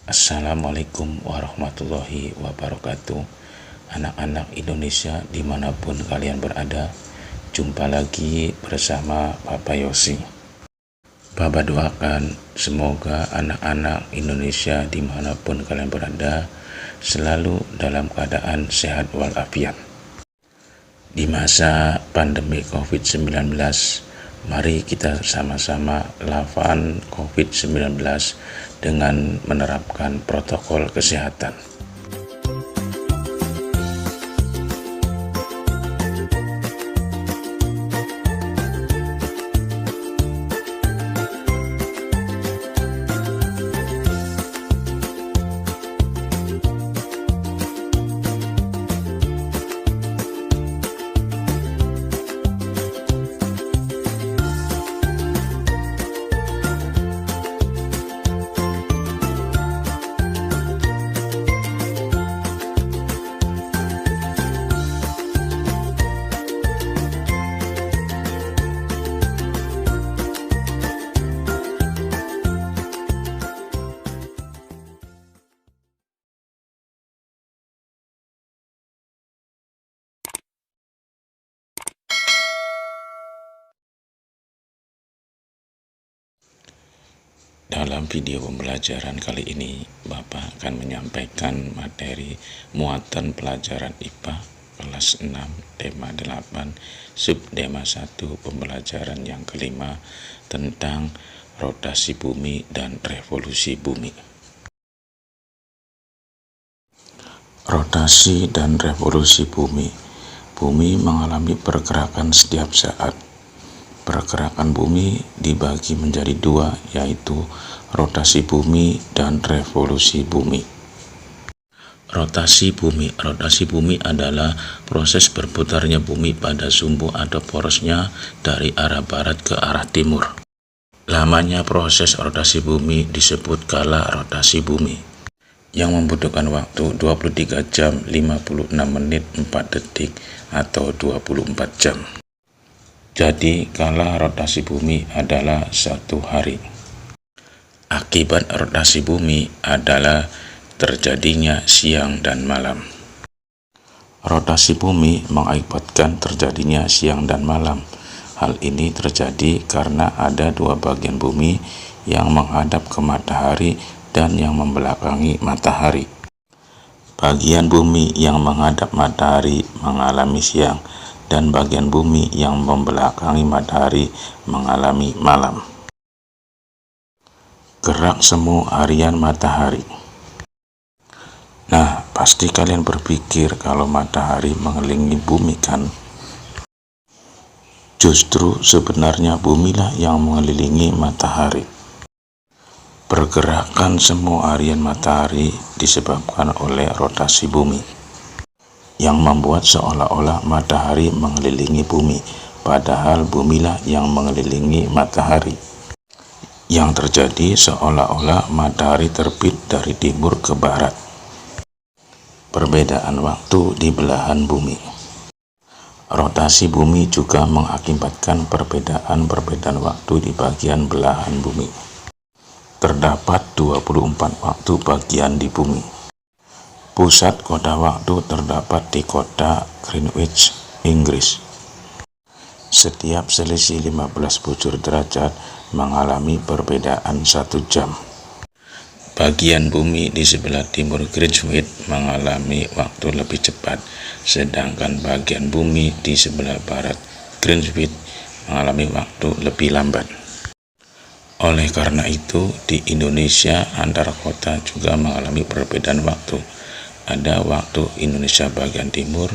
Assalamualaikum warahmatullahi wabarakatuh. Anak-anak Indonesia dimanapun kalian berada, jumpa lagi bersama Papa Yosi. Papa doakan semoga anak-anak Indonesia dimanapun kalian berada selalu dalam keadaan sehat walafiat. Di masa pandemi COVID-19, mari kita sama-sama lawan COVID-19 dengan menerapkan protokol kesehatan. Dalam video pembelajaran kali ini, Bapak akan menyampaikan materi muatan pelajaran IPA kelas 6, tema 8, subtema 1, pembelajaran yang kelima tentang rotasi bumi dan revolusi bumi. Rotasi dan revolusi bumi. Bumi mengalami pergerakan setiap saat. Pergerakan bumi dibagi menjadi dua, yaitu rotasi bumi dan revolusi bumi. Rotasi bumi adalah proses berputarnya bumi pada sumbu atau porosnya dari arah barat ke arah timur. Lamanya proses rotasi bumi disebut kala rotasi bumi, yang membutuhkan waktu 23 jam 56 menit 4 detik atau 24 jam. Jadi, kala rotasi bumi adalah 1 hari. Akibat rotasi bumi adalah terjadinya siang dan malam. Rotasi bumi mengakibatkan terjadinya siang dan malam. Hal ini terjadi karena ada dua bagian bumi yang menghadap ke matahari dan yang membelakangi matahari. Bagian bumi yang menghadap matahari mengalami siang, dan bagian bumi yang membelakangi matahari mengalami malam. Gerak semu harian matahari. Nah, pasti kalian berpikir kalau matahari mengelilingi bumi, kan? Justru sebenarnya bumilah yang mengelilingi matahari. Pergerakan semu harian matahari disebabkan oleh rotasi bumi, yang membuat seolah-olah matahari mengelilingi bumi, padahal bumilah yang mengelilingi matahari. Yang terjadi seolah-olah matahari terbit dari timur ke barat. Perbedaan waktu di belahan bumi. Rotasi bumi juga mengakibatkan perbedaan waktu di bagian belahan bumi. Terdapat 24 waktu bagian di bumi. Pusat kota waktu terdapat di kota Greenwich, Inggris. Setiap selisih 15 bujur derajat mengalami perbedaan 1 jam. Bagian bumi di sebelah timur Greenwich mengalami waktu lebih cepat, sedangkan bagian bumi di sebelah barat Greenwich mengalami waktu lebih lambat. Oleh karena itu, di Indonesia antar kota juga mengalami perbedaan waktu. Ada waktu Indonesia bagian timur,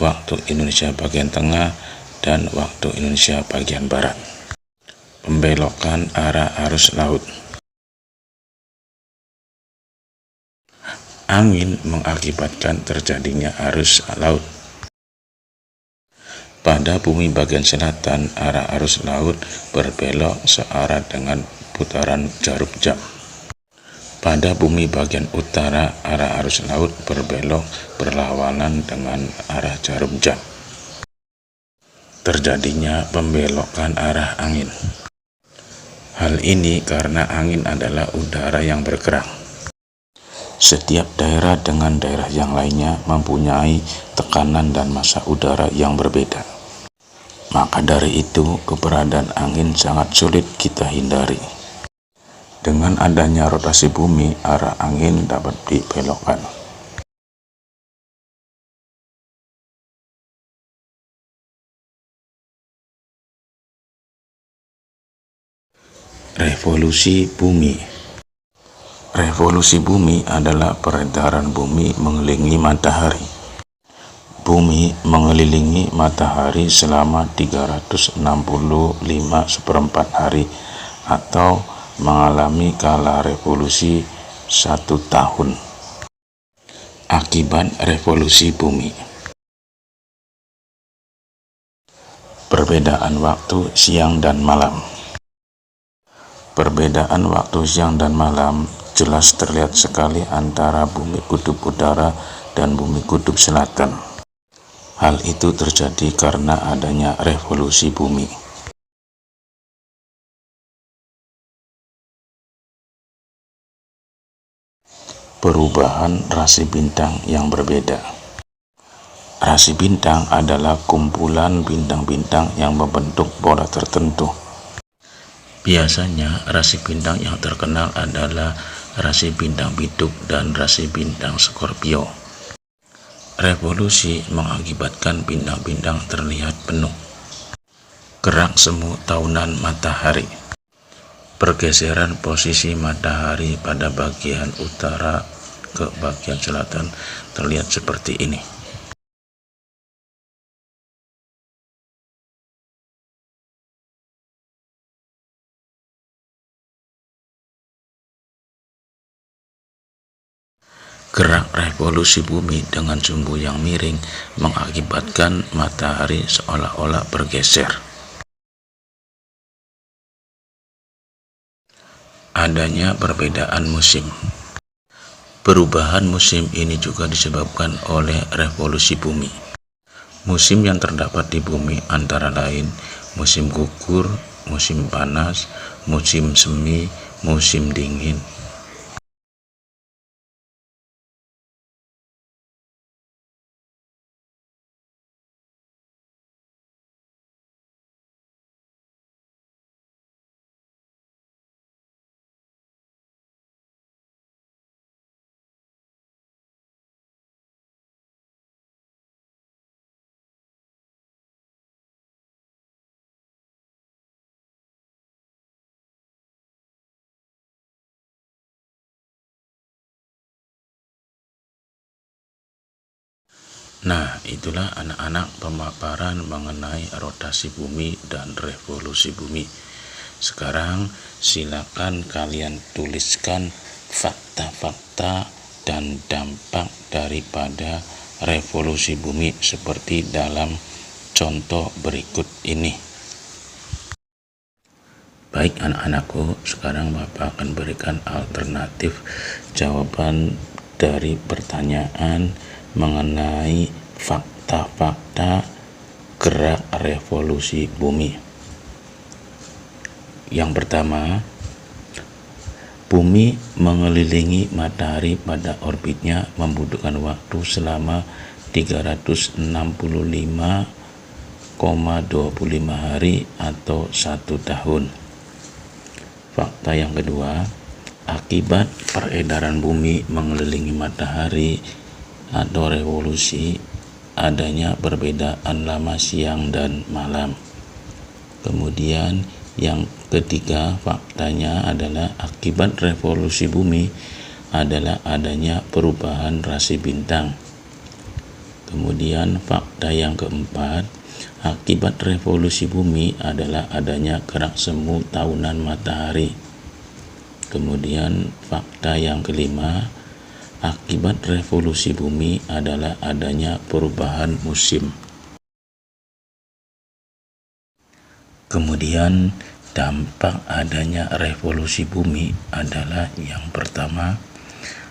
waktu Indonesia bagian tengah, dan waktu Indonesia bagian barat. Pembelokan arah arus laut. Angin mengakibatkan terjadinya arus laut. Pada bumi bagian selatan, arah arus laut berbelok searah dengan putaran jarum jam. Pada bumi bagian utara, arah arus laut berbelok berlawanan dengan arah jarum jam. Terjadinya pembelokan arah angin. Hal ini karena angin adalah udara yang bergerak. Setiap daerah dengan daerah yang lainnya mempunyai tekanan dan massa udara yang berbeda. Maka dari itu, keberadaan angin sangat sulit kita hindari. Dengan adanya rotasi bumi, arah angin dapat dibelokkan. Revolusi bumi. Revolusi bumi adalah peredaran bumi mengelilingi matahari. Bumi mengelilingi matahari selama 365 hari atau mengalami kala revolusi 1 tahun. Akibat revolusi bumi. Perbedaan waktu siang dan malam. Perbedaan waktu siang dan malam jelas terlihat sekali antara bumi kutub utara dan bumi kutub selatan. Hal itu terjadi karena adanya revolusi bumi. Perubahan rasi bintang yang berbeda. Rasi bintang adalah kumpulan bintang-bintang yang membentuk pola tertentu. Biasanya rasi bintang yang terkenal adalah rasi bintang Biduk dan rasi bintang Scorpio. Revolusi mengakibatkan bintang-bintang terlihat penuh. Gerak semu tahunan matahari. Pergeseran posisi matahari pada bagian utara ke bagian selatan terlihat seperti ini. Gerak revolusi bumi dengan sumbu yang miring mengakibatkan matahari seolah-olah bergeser. Adanya perbedaan musim. Perubahan musim ini juga disebabkan oleh revolusi bumi. Musim yang terdapat di bumi antara lain musim gugur, musim panas, musim semi, musim dingin. Nah, itulah anak-anak pemaparan mengenai rotasi bumi dan revolusi bumi. Sekarang silakan kalian tuliskan fakta-fakta dan dampak daripada revolusi bumi seperti dalam contoh berikut ini. Baik anak-anakku, sekarang Bapak akan berikan alternatif jawaban dari pertanyaan mengenai fakta-fakta gerak revolusi bumi. Yang pertama, bumi mengelilingi matahari pada orbitnya membutuhkan waktu selama 365,25 hari atau 1 tahun. Fakta yang kedua, akibat peredaran bumi mengelilingi matahari atau revolusi, adanya perbedaan lama siang dan malam. Kemudian yang ketiga, faktanya adalah akibat revolusi bumi adalah adanya perubahan rasi bintang. Kemudian fakta yang keempat, akibat revolusi bumi adalah adanya gerak semu tahunan matahari. Kemudian fakta yang kelima, akibat revolusi bumi adalah adanya perubahan musim. Kemudian dampak adanya revolusi bumi adalah yang pertama,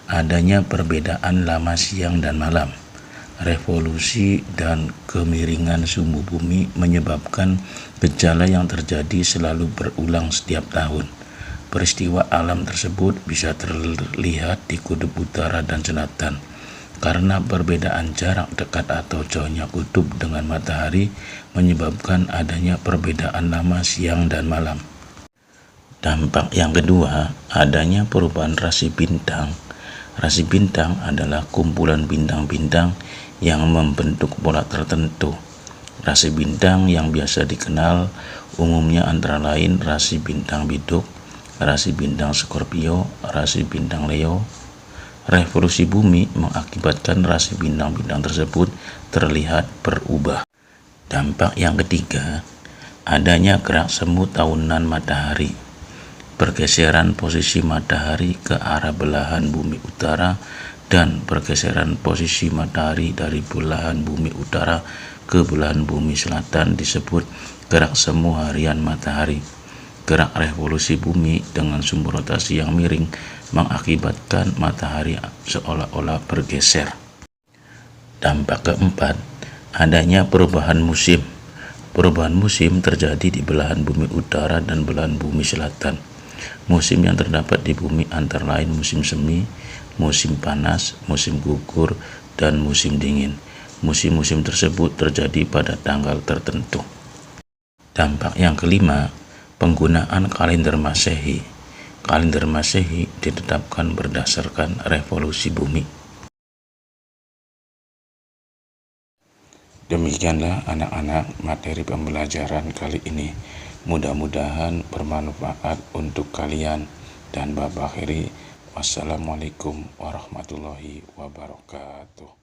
adanya perbedaan lama siang dan malam. Revolusi dan kemiringan sumbu bumi menyebabkan gejala yang terjadi selalu berulang setiap tahun. Peristiwa alam tersebut bisa terlihat di kutub utara dan selatan. Karena perbedaan jarak dekat atau jauhnya kutub dengan matahari menyebabkan adanya perbedaan lama siang dan malam. Dampak yang kedua, adanya perubahan rasi bintang. Rasi bintang adalah kumpulan bintang-bintang yang membentuk pola tertentu. Rasi bintang yang biasa dikenal umumnya antara lain rasi bintang Biduk, rasi bintang Scorpio, rasi bintang Leo. Revolusi bumi mengakibatkan rasi bintang-bintang tersebut terlihat berubah. Dampak yang ketiga, adanya gerak semu tahunan matahari. Pergeseran posisi matahari ke arah belahan bumi utara dan pergeseran posisi matahari dari belahan bumi utara ke belahan bumi selatan disebut gerak semu harian matahari. Gerak revolusi bumi dengan sumber rotasi yang miring mengakibatkan matahari seolah-olah bergeser. Dampak keempat, adanya perubahan musim. Perubahan musim terjadi di belahan bumi utara dan belahan bumi selatan. Musim yang terdapat di bumi antara lain musim semi, musim panas, musim gugur, dan musim dingin. Musim-musim tersebut terjadi pada tanggal tertentu. Dampak yang kelima, penggunaan kalender Masehi. Kalender Masehi ditetapkan berdasarkan revolusi bumi. Demikianlah anak-anak materi pembelajaran kali ini. Mudah-mudahan bermanfaat untuk kalian dan Bapak akhiri. Wassalamualaikum warahmatullahi wabarakatuh.